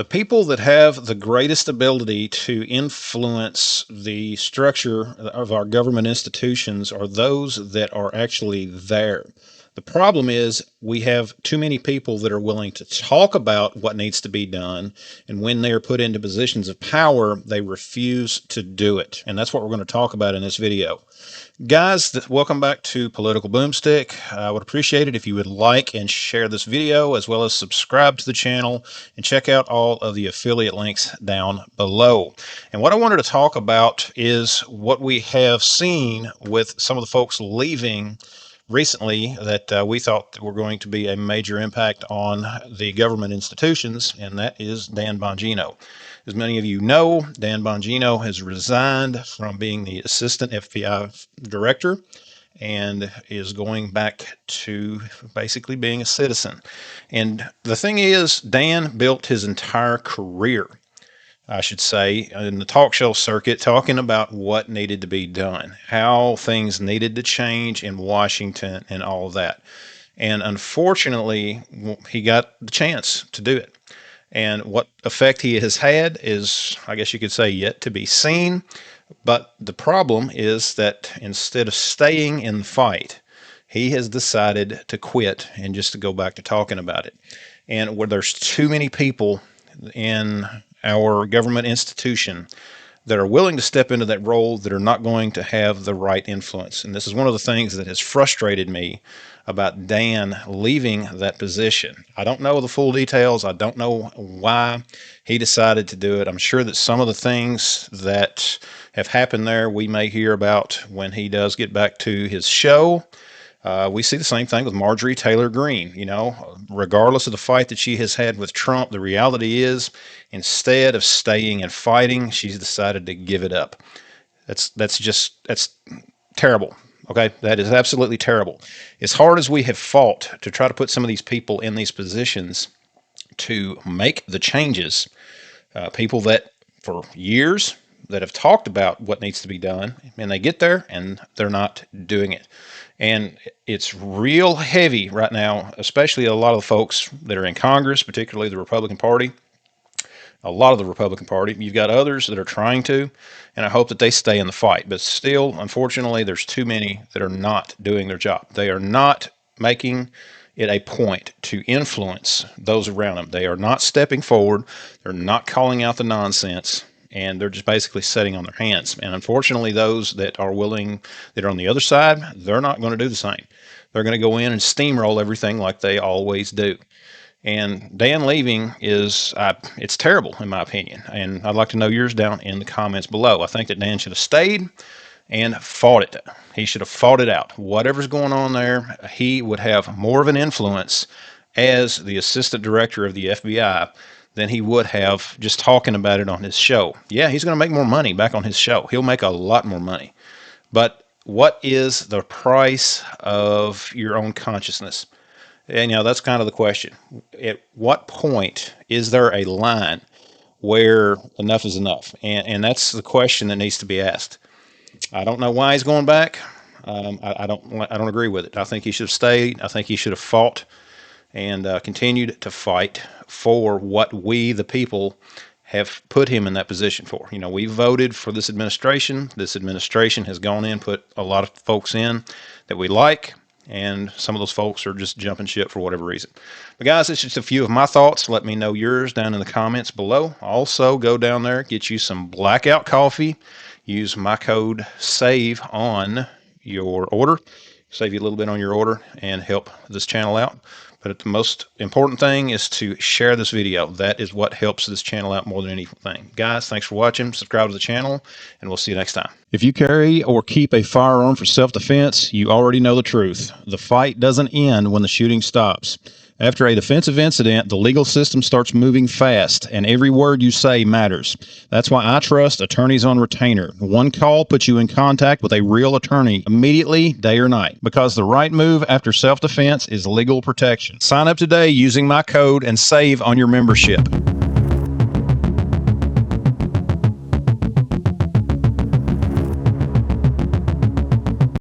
The people that have the greatest ability to influence the structure of our government institutions are those that are actually there. The problem is we have too many people that are willing to talk about what needs to be done, and when they are put into positions of power, they refuse to do it. And that's what we're going to talk about in this video. Guys, welcome back to Political Boomstick. I would appreciate it if you would like and share this video, as well as subscribe to the channel and check out all of the affiliate links down below. And what I wanted to talk about is what we have seen with some of the folks leaving recently that we thought were going to be a major impact on the government institutions, and that is Dan Bongino. As many of you know, Dan Bongino has resigned from being the assistant FBI director and is going back to basically being a citizen. And the thing is, Dan built his entire career, I should say, in the talk show circuit, talking about what needed to be done, how things needed to change in Washington and all of that. And unfortunately, he got the chance to do it. And what effect he has had is, I guess you could say, yet to be seen. But the problem is that instead of staying in the fight, he has decided to quit and just to go back to talking about it. And where there's too many people in our government institution that are willing to step into that role that are not going to have the right influence. And this is one of the things that has frustrated me about Dan leaving that position. I don't know the full details. I don't know why he decided to do it. I'm sure that some of the things that have happened there we may hear about when he does get back to his show. We see the same thing with Marjorie Taylor Greene. You know, regardless of the fight that she has had with Trump, the reality is, instead of staying and fighting, she's decided to give it up. That's terrible. Okay, that is absolutely terrible. As hard as we have fought to try to put some of these people in these positions to make the changes, people that for years that have talked about what needs to be done, and they get there and they're not doing it. And it's real heavy right now, especially a lot of the folks that are in Congress, particularly the Republican Party. A lot of the Republican Party. You've got others that are trying to, and I hope that they stay in the fight. But still, unfortunately, there's too many that are not doing their job. They are not making it a point to influence those around them. They are not stepping forward. They're not calling out the nonsense, and they're just basically sitting on their hands. And unfortunately, those that are willing, that are on the other side, they're not going to do the same. They're going to go in and steamroll everything like they always do. And Dan leaving is, it's terrible in my opinion. And I'd like to know yours down in the comments below. I think that Dan should have stayed and fought it. He should have fought it out. Whatever's going on there, he would have more of an influence as the assistant director of the FBI than he would have just talking about it on his show. Yeah, he's going to make more money back on his show. He'll make a lot more money. But what is the price of your own consciousness? And, you know, that's kind of the question. At what point is there a line where enough is enough? And that's the question that needs to be asked. I don't know why he's going back. I don't agree with it. I think he should have stayed. I think he should have fought and continued to fight for what we, the people, have put him in that position for. You know, we voted for this administration. This administration has gone in, put a lot of folks in that we like. And some of those folks are just jumping ship for whatever reason. But guys, it's just a few of my thoughts. Let me know yours down in the comments below. Also, go down there, get you some blackout coffee. Use my code SAVE on your order. Save you a little bit on your order and help this channel out. But the most important thing is to share this video. That is what helps this channel out more than anything. Guys, thanks for watching. Subscribe to the channel, and we'll see you next time. If you carry or keep a firearm for self-defense, you already know the truth. The fight doesn't end when the shooting stops. After a defensive incident, the legal system starts moving fast, and every word you say matters. That's why I trust Attorneys on Retainer. One call puts you in contact with a real attorney immediately, day or night, because the right move after self-defense is legal protection. Sign up today using my code and save on your membership.